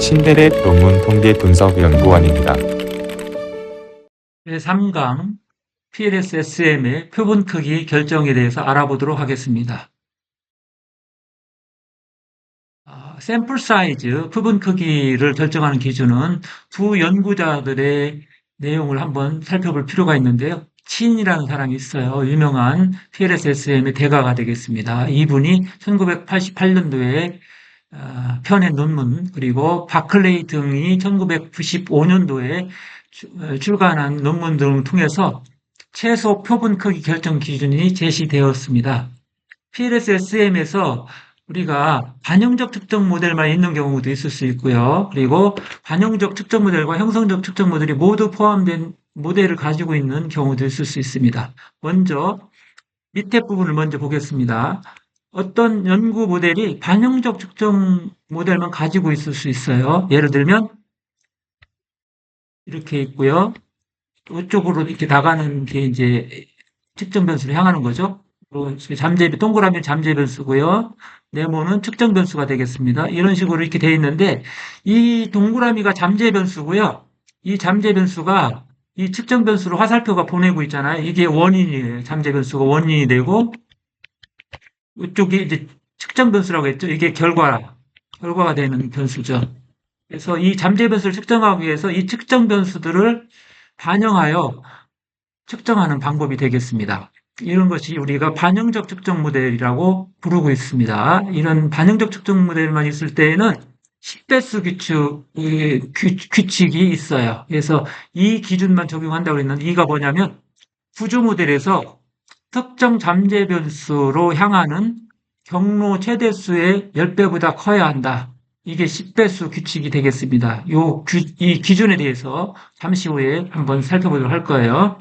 신데렛 논문 통계 분석 연구원입니다. 제3강 PLS-SM의 표본 크기 결정에 대해서 알아보도록 하겠습니다. 샘플 사이즈, 표본 크기를 결정하는 기준은 두 연구자들의 내용을 한번 살펴볼 필요가 있는데요. 친이라는 사람이 있어요. 유명한 PLS-SM의 대가가 되겠습니다. 이분이 1988년도에 펴낸 논문, 그리고 바클레이 등이 1995년도에 출간한 논문 등을 통해서 최소 표본 크기 결정 기준이 제시되었습니다. PLS-SM에서 우리가 반영적 측정 모델만 있는 경우도 있을 수 있고요. 그리고 반영적 측정 모델과 형성적 측정 모델이 모두 포함된 모델을 가지고 있는 경우도 있을 수 있습니다. 먼저 밑에 부분을 먼저 보겠습니다. 어떤 연구 모델이 반영적 측정 모델만 가지고 있을 수 있어요. 예를 들면 이렇게 있고요. 이쪽으로 이렇게 나가는 게 이제 측정 변수를 향하는 거죠. 동그라미 잠재 변수고요. 네모는 측정 변수가 되겠습니다. 이런 식으로 이렇게 되어 있는데 이 동그라미가 잠재 변수고요. 이 잠재 변수가 이 측정 변수로 화살표가 보내고 있잖아요. 이게 원인이에요. 잠재 변수가 원인이 되고 이쪽이 이제 측정 변수라고 했죠. 이게 결과가 되는 변수죠. 그래서 이 잠재 변수를 측정하기 위해서 이 측정 변수들을 반영하여 측정하는 방법이 되겠습니다. 이런 것이 우리가 반영적 측정 모델이라고 부르고 있습니다. 이런 반영적 측정 모델만 있을 때에는 10배수 규칙이 있어요. 그래서 이 기준만 적용한다고 했는데 이가 뭐냐면 구조 모델에서 특정 잠재 변수로 향하는 경로 최대수의 10배보다 커야 한다. 이게 10배수 규칙이 되겠습니다. 이 기준에 대해서 잠시 후에 한번 살펴보도록 할 거예요.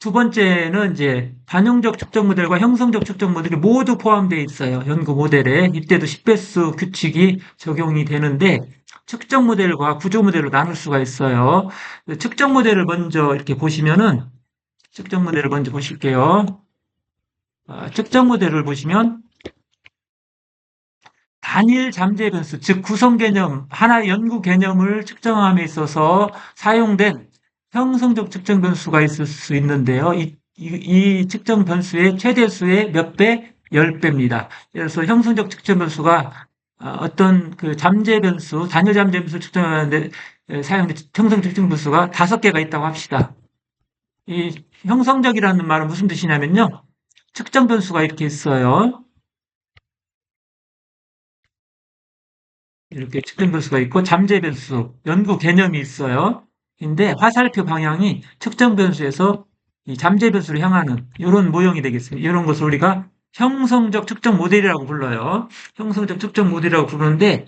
두 번째는 이제 반영적 측정 모델과 형성적 측정 모델이 모두 포함되어 있어요. 연구 모델에. 이때도 10배수 규칙이 적용이 되는데 측정 모델과 구조 모델로 나눌 수가 있어요. 측정 모델을 먼저 이렇게 보시면은 측정 모델을 먼저 보실게요. 측정 모델을 보시면 단일 잠재 변수, 즉 구성 개념, 하나의 연구 개념을 측정함에 있어서 사용된 형성적 측정 변수가 있을 수 있는데요. 이 측정 변수의 최대수의 몇 배? 10배입니다. 그래서 형성적 측정 변수가 어떤 그 잠재 변수, 단일 잠재 변수 측정하는데 사용된 형성 측정 변수가 5개가 있다고 합시다. 이 형성적이라는 말은 무슨 뜻이냐면요. 측정 변수가 이렇게 있어요. 이렇게 측정 변수가 있고 잠재 변수, 연구 개념이 있어요. 근데 화살표 방향이 측정 변수에서 이 잠재 변수를 향하는 이런 모형이 되겠습니다. 이런 것을 우리가 형성적 측정 모델이라고 불러요. 형성적 측정 모델이라고 부르는데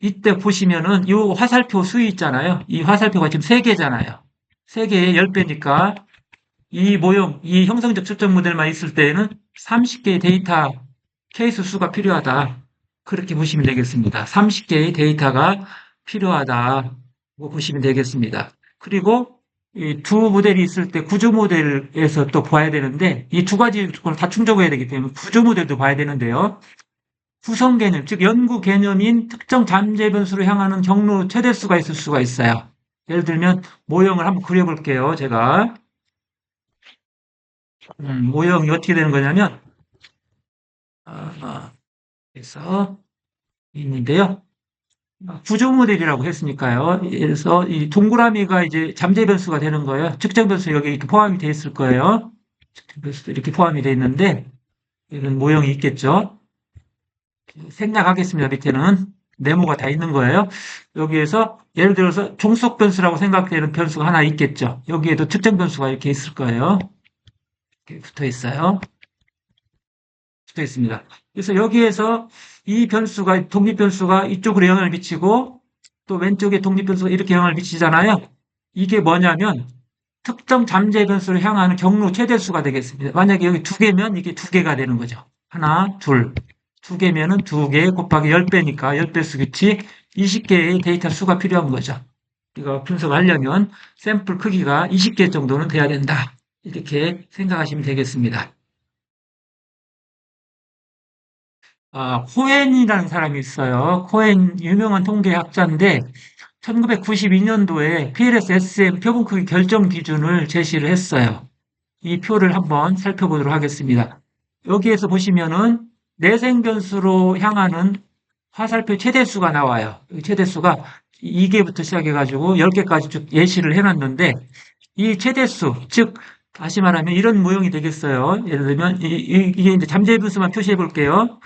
이때 보시면은 이 화살표 수위 있잖아요. 이 화살표가 지금 3개잖아요. 3개에 10배니까 이 모형, 이 형성적 측정 모델만 있을 때에는 30개의 데이터 케이스 수가 필요하다. 그렇게 보시면 되겠습니다. 30개의 데이터가 필요하다고 보시면 되겠습니다. 그리고 이 두 모델이 있을 때 구조 모델에서 또 봐야 되는데 이 두 가지 조건을 다 충족해야 되기 때문에 구조 모델도 봐야 되는데요. 구성 개념, 즉 연구 개념인 특정 잠재 변수로 향하는 경로 최대수가 있을 수가 있어요. 예를 들면 모형을 한번 그려볼게요. 제가 모형이 어떻게 되는 거냐면 그래서 있는데요. 구조 모델이라고 했으니까요. 그래서 이 동그라미가 이제 잠재 변수가 되는 거예요. 측정 변수 여기 이렇게 포함이 돼 있을 거예요. 측정 변수도 이렇게 포함이 돼 있는데 이런 모형이 있겠죠. 생략하겠습니다. 밑에는 네모가 다 있는 거예요. 여기에서 예를 들어서 종속 변수라고 생각되는 변수가 하나 있겠죠. 여기에도 측정 변수가 이렇게 있을 거예요. 이렇게 붙어 있어요. 붙어 있습니다. 그래서 여기에서 이 변수가, 독립변수가 이쪽으로 영향을 미치고 또 왼쪽에 독립변수가 이렇게 영향을 미치잖아요. 이게 뭐냐면 특정 잠재 변수를 향하는 경로 최대수가 되겠습니다. 만약에 여기 2개면 이게 2개가 되는 거죠. 하나, 둘. 2개면은 2개 곱하기 10배니까 10배수 규칙 20개의 데이터 수가 필요한 거죠. 이거 분석하려면 샘플 크기가 20개 정도는 돼야 된다. 이렇게 생각하시면 되겠습니다. 코엔이라는 사람이 있어요. 코엔 유명한 통계학자인데 1992년도에 PLS-SM 표본 크기 결정 기준을 제시를 했어요. 이 표를 한번 살펴보도록 하겠습니다. 여기에서 보시면은 내생 변수로 향하는 화살표 최대수가 나와요. 이 최대수가 2개부터 시작해가지고 10개까지 쭉 예시를 해놨는데 이 최대수, 즉 다시 말하면 이런 모형이 되겠어요. 예를 들면 이게 이제 잠재 변수만 표시해 볼게요.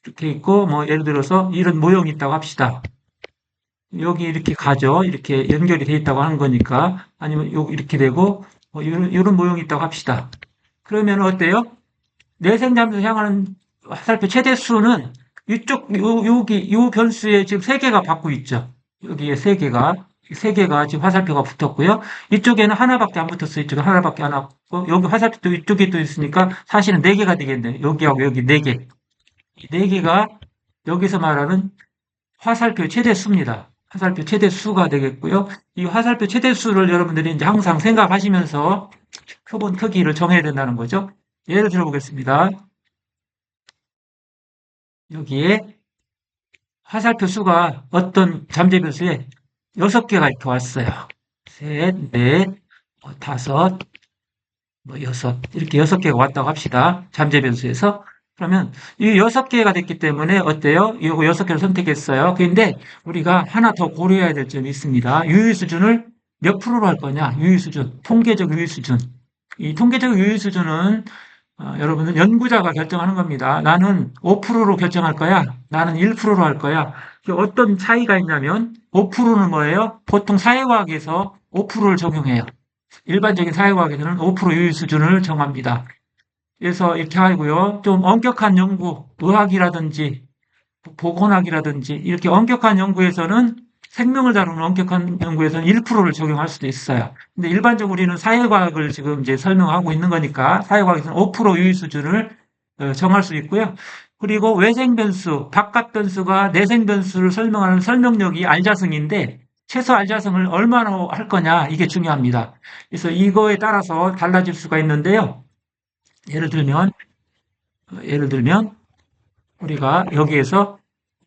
이렇게 있고 뭐 예를 들어서 이런 모형이 있다고 합시다. 여기 이렇게 가죠. 이렇게 연결이 돼 있다고 하는 거니까 아니면 요 이렇게 되고 이런 모형이 있다고 합시다. 그러면 어때요? 내생잠수 향하는 화살표 최대수는 여기 요 변수에 지금 세 개가 받고 있죠. 여기에 세 개가 지금 화살표가 붙었고요. 이쪽에는 하나밖에 안 붙었어요. 이쪽에 하나밖에 안 왔고 여기 화살표 이쪽에 또 있으니까 사실은 네 개가 되겠네요. 여기하고 여기 네 개. 이 네 개가 여기서 말하는 화살표 최대수입니다. 화살표 최대수가 되겠고요. 이 화살표 최대수를 여러분들이 이제 항상 생각하시면서 표본 크기를 정해야 된다는 거죠. 예를 들어 보겠습니다. 여기에 화살표 수가 어떤 잠재 변수에 6개가 이렇게 왔어요. 셋, 넷, 다섯, 여섯. 이렇게 6개가 왔다고 합시다. 잠재 변수에서. 그러면 이 6개가 됐기 때문에 어때요? 이거 6개를 선택했어요. 그런데 우리가 하나 더 고려해야 될 점이 있습니다. 유의 수준을 몇 프로로 할 거냐? 유의 수준. 통계적 유의 수준. 이 통계적 유의 수준은 여러분은 연구자가 결정하는 겁니다. 나는 5%로 결정할 거야. 나는 1%로 할 거야. 어떤 차이가 있냐면 5%는 뭐예요? 보통 사회과학에서 5%를 적용해요. 일반적인 사회과학에서는 5% 유의 수준을 정합니다. 그래서 이렇게 하고요. 좀 엄격한 연구, 의학이라든지 보건학이라든지 이렇게 엄격한 연구에서는 생명을 다루는 엄격한 연구에서는 1%를 적용할 수도 있어요. 근데 일반적으로 우리는 사회과학을 지금 이제 설명하고 있는 거니까 사회과학에서는 5% 유의 수준을 정할 수 있고요. 그리고 외생 변수, 바깥 변수가 내생 변수를 설명하는 설명력이 알자성인데 최소 알자성을 얼마나 할 거냐 이게 중요합니다. 그래서 이거에 따라서 달라질 수가 있는데요. 예를 들면 우리가 여기에서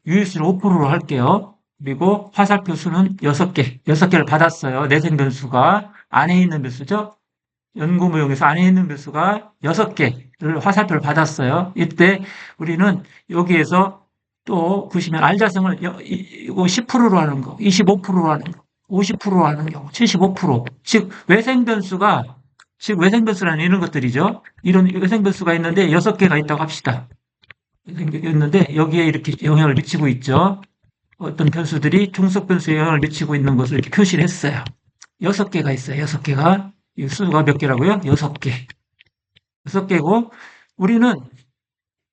유의수를 5%로 할게요. 그리고 화살표 수는 6개, 6개를 받았어요. 내생 변수가 안에 있는 변수죠. 연구 모형에서 안에 있는 변수가 6개를 화살표를 받았어요. 이때 우리는 여기에서 또 보시면 알자성을 이거 10%로 하는 거, 25%로 하는 거, 50%로 하는 경우, 75%. 즉 외생 변수라는 이런 것들이죠. 이런 외생 변수가 있는데 6개가 있다고 합시다. 있는데 여기에 이렇게 영향을 미치고 있죠. 어떤 변수들이 중속 변수에 영향을 미치고 있는 것을 이렇게 표시를 했어요. 6개가 있어요. 6개가. 이 수가 몇 개라고요? 6개. 6개고 우리는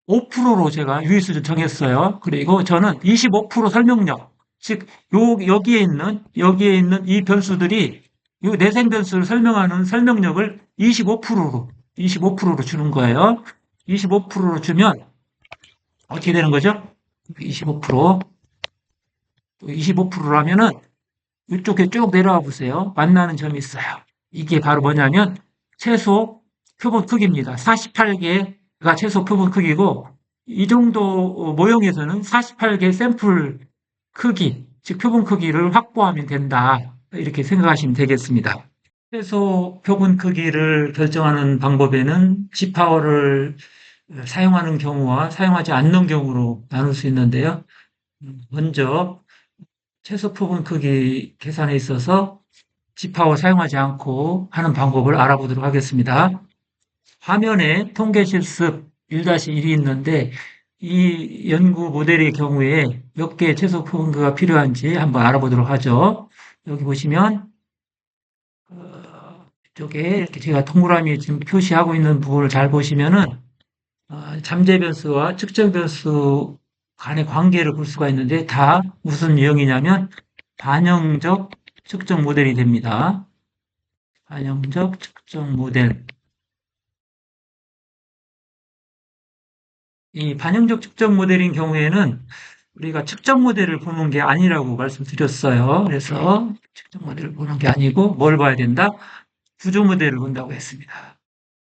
5%로 제가 유의 수준 정했어요. 그리고 저는 25% 설명력. 즉 여기에 있는 이 변수들이 이 내생 변수를 설명하는 설명력을 25%로 주는 거예요. 25%로 주면 어떻게 되는 거죠? 25%. 25%라면은 이쪽에 쭉 내려와 보세요. 만나는 점이 있어요. 이게 바로 뭐냐면 최소 표본 크기입니다. 48개가 최소 표본 크기고 이 정도 모형에서는 48개 샘플 크기, 즉 표본 크기를 확보하면 된다. 이렇게 생각하시면 되겠습니다. 최소 표본 크기를 결정하는 방법에는 G파워를 사용하는 경우와 사용하지 않는 경우로 나눌 수 있는데요. 먼저 최소 표본 크기 계산에 있어서 G파워 사용하지 않고 하는 방법을 알아보도록 하겠습니다. 화면에 통계 실습 1-1이 있는데 이 연구 모델의 경우에 몇 개의 최소 표본 크기가 필요한지 한번 알아보도록 하죠. 여기 보시면 이쪽에 이렇게 제가 동그라미 지금 표시하고 있는 부분을 잘 보시면은 잠재 변수와 측정 변수 간의 관계를 볼 수가 있는데 다 무슨 유형이냐면 반영적 측정 모델이 됩니다. 반영적 측정 모델. 이 반영적 측정 모델인 경우에는 우리가 측정 모델을 보는 게 아니라고 말씀드렸어요. 그래서 측정 모델을 보는 게 아니고 뭘 봐야 된다? 구조 모델을 본다고 했습니다.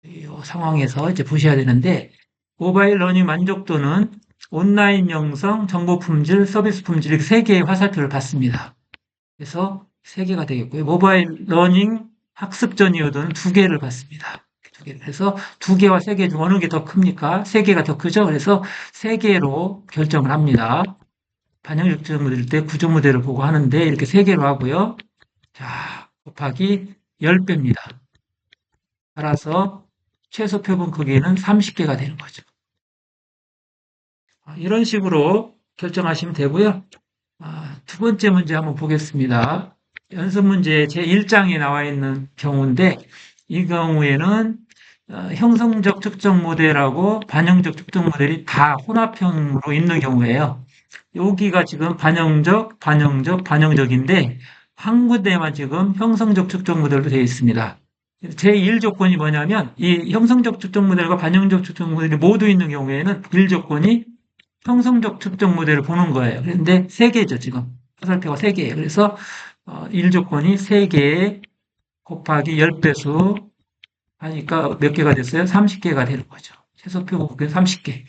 이 상황에서 이제 보셔야 되는데 모바일 러닝 만족도는 온라인 영상, 정보 품질, 서비스 품질 이렇게 세 개의 화살표를 받습니다. 그래서 세 개가 되겠고요. 모바일 러닝 학습 전이어도는 두 개를 받습니다. 두 개. 그래서 두 개와 세 개 중 어느 게 더 큽니까? 세 개가 더 크죠? 그래서 세 개로 결정을 합니다. 반영 측정 모델일 때 구조 모델을 보고 하는데 이렇게 세 개로 하고요. 자, 곱하기 10배입니다. 따라서 최소 표본 크기는 30개가 되는 거죠. 이런 식으로 결정하시면 되고요. 두 번째 문제 한번 보겠습니다. 연습 문제 제1장에 나와 있는 경우인데 이 경우에는 형성적 측정 모델하고 반영적 측정 모델이 다 혼합형으로 있는 경우예요. 여기가 지금 반영적인데 한 군데만 지금 형성적 측정 모델로 되어 있습니다. 제1 조건이 뭐냐면 이 형성적 측정 모델과 반영적 측정 모델이 모두 있는 경우에는 1 조건이 형성적 측정 모델을 보는 거예요. 그런데 3개죠, 지금. 화살표가 3개예요. 그래서 1 조건이 3개 곱하기 10배수 하니까 몇 개가 됐어요? 30개가 되는 거죠. 최소표 곱하기 30개.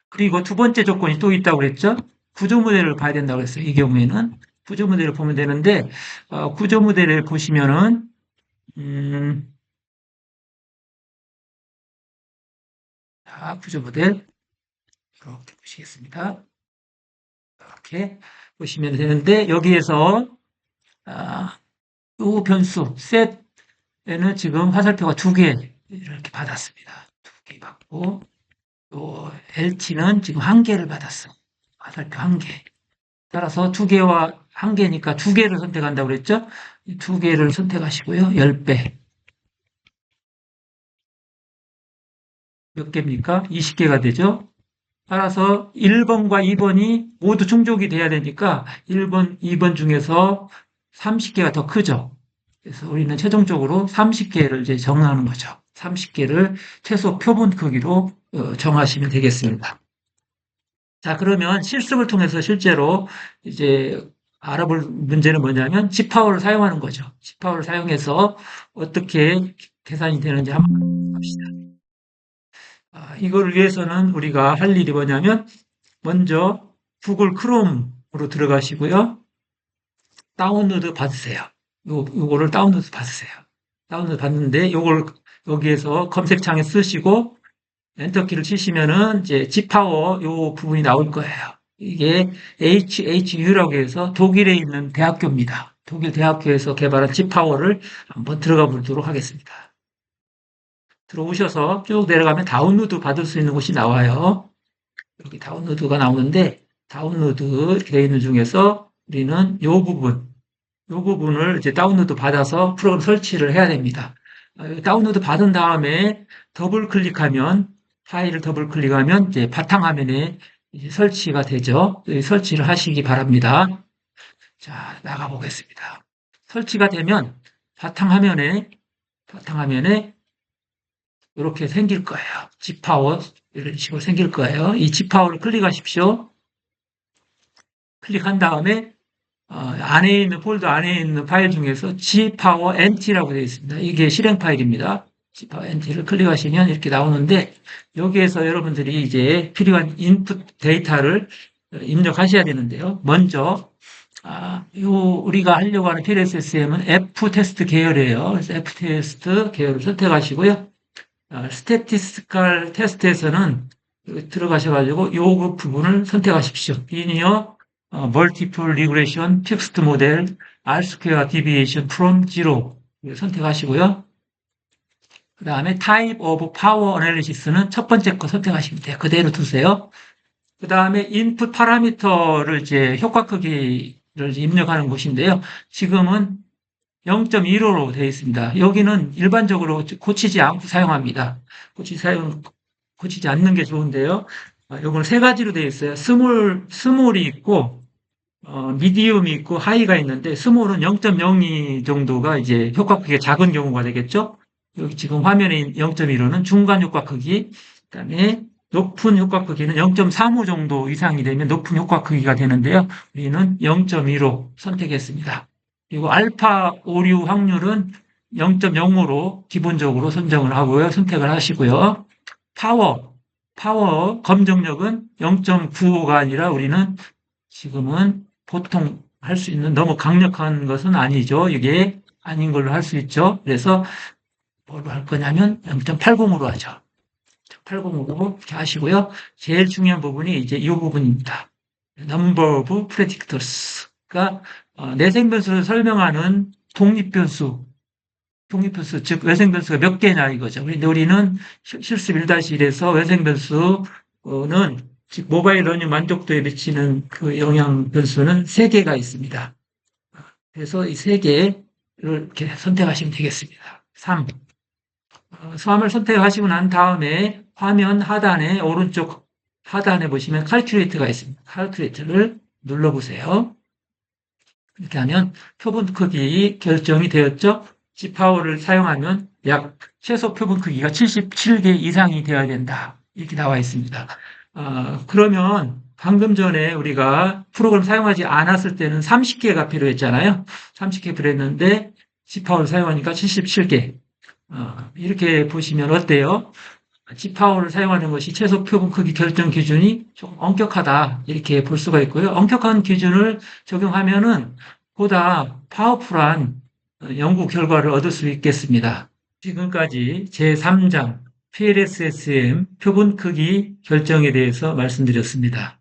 그리고 두 번째 조건이 또 있다고 그랬죠? 구조 모델을 봐야 된다고 그랬어요. 이 경우에는. 구조 모델을 보면 되는데, 구조 모델을 보시면은, 자, 구조 모델. 이렇게 보시겠습니다. 이렇게 보시면 되는데, 여기에서, 요 변수, 셋에는 지금 화살표가 2개 이렇게 받았습니다. 2개 받고, 요 LT는 지금 1개를 받았어요. 화살표 1개. 따라서 2개와 1개니까 2개를 선택한다고 그랬죠? 이 2개를 선택하시고요. 10배. 몇 개입니까? 20개가 되죠? 따라서 1번과 2번이 모두 충족이 돼야 되니까 1번, 2번 중에서 30개가 더 크죠? 그래서 우리는 최종적으로 30개를 이제 정하는 거죠. 30개를 최소 표본 크기로 정하시면 되겠습니다. 자, 그러면 실습을 통해서 실제로 이제 알아볼 문제는 뭐냐면 G파워를 사용하는 거죠. G파워를 사용해서 어떻게 계산이 되는지 한번 합시다. 이걸 위해서는 우리가 할 일이 뭐냐면 먼저 구글 크롬으로 들어가시고요. 다운로드 받으세요. 요거를 다운로드 받으세요. 다운로드 받는데 요걸 여기에서 검색창에 쓰시고 엔터키를 치시면은 이제 G파워 요 부분이 나올 거예요. 이게 HHU라고 해서 독일에 있는 대학교입니다. 독일 대학교에서 개발한 G파워를 한번 들어가 보도록 하겠습니다. 들어오셔서 쭉 내려가면 다운로드 받을 수 있는 곳이 나와요. 여기 다운로드가 나오는데 다운로드 이렇게 되어 있는 중에서 우리는 요 부분을 이제 다운로드 받아서 프로그램 설치를 해야 됩니다. 다운로드 받은 다음에 더블 클릭하면 파일을 더블 클릭하면 이제 바탕화면에 이제 설치가 되죠. 설치를 하시기 바랍니다. 자, 나가 보겠습니다. 설치가 되면 바탕화면에 이렇게 생길 거예요. G파워 이런 식으로 생길 거예요. 이 G파워를 클릭하십시오. 클릭한 다음에 안에 있는 폴더 안에 있는 파일 중에서 G파워 NT라고 되어 있습니다. 이게 실행 파일입니다. G파워 NT를 클릭하시면 이렇게 나오는데 여기에서 여러분들이 이제 필요한 인풋 데이터를 입력하셔야 되는데요. 먼저 우리가 하려고 하는 PLSSM은 F테스트 계열이에요. 그래서 F테스트 계열을 선택하시고요. 스태티스티컬 테스트에서는 들어가셔가지고 요 부분을 선택하십시오. 리니어 멀티플 리그레이션 픽스트 모델 R 스퀘어 디비에이션 프롬 지로 선택하시고요. 그 다음에 타입 오브 파워 어널리시스는 첫 번째 거 선택하시면 돼요. 그대로 두세요. 그 다음에 인풋 파라미터를 이제 효과 크기를 입력하는 곳인데요. 지금은 0.15로 되어 있습니다. 여기는 일반적으로 고치지 않고 사용합니다. 고치지 않는 게 좋은데요. 요건 세 가지로 되어 있어요. 스몰이 있고, 미디움이 있고, 하이가 있는데, 스몰은 0.02 정도가 이제 효과 크기가 작은 경우가 되겠죠? 여기 지금 화면에 0.15는 중간 효과 크기, 그 다음에 높은 효과 크기는 0.35 정도 이상이 되면 높은 효과 크기가 되는데요. 우리는 0.15 선택했습니다. 그리고 알파 오류 확률은 0.05로 기본적으로 선정을 하고요. 선택을 하시고요. 파워. 파워 검정력은 0.95가 아니라 우리는 지금은 보통 할 수 있는 너무 강력한 것은 아니죠. 이게 아닌 걸로 할 수 있죠. 그래서 뭘로 할 거냐면 0.80으로 하죠. 80으로 이렇게 하시고요. 제일 중요한 부분이 이제 이 부분입니다. Number of predictors가 내생 변수를 설명하는 독립변수, 즉 외생 변수가 몇 개냐 이거죠. 근데 우리는 실습 1-1에서 외생 변수는 즉 모바일 러닝 만족도에 미치는 그 영향 변수는 3개가 있습니다. 그래서 이 3개를 이렇게 선택하시면 되겠습니다. 3. 수함을 선택하시고 난 다음에 화면 하단에 오른쪽 하단에 보시면 칼큘레이터가 있습니다. 칼큘레이터를 눌러보세요. 이렇게 하면 표본 크기 결정이 되었죠. G파워를 사용하면 약 최소 표본 크기가 77개 이상이 되어야 된다. 이렇게 나와 있습니다. 그러면 방금 전에 우리가 프로그램 사용하지 않았을 때는 30개가 필요했잖아요. 30개 필요했는데 G파워를 사용하니까 77개. 이렇게 보시면 어때요? G파워를 사용하는 것이 최소 표본 크기 결정 기준이 좀 엄격하다. 이렇게 볼 수가 있고요. 엄격한 기준을 적용하면은 보다 파워풀한 연구 결과를 얻을 수 있겠습니다. 지금까지 제3장 PLSSM 표본 크기 결정에 대해서 말씀드렸습니다.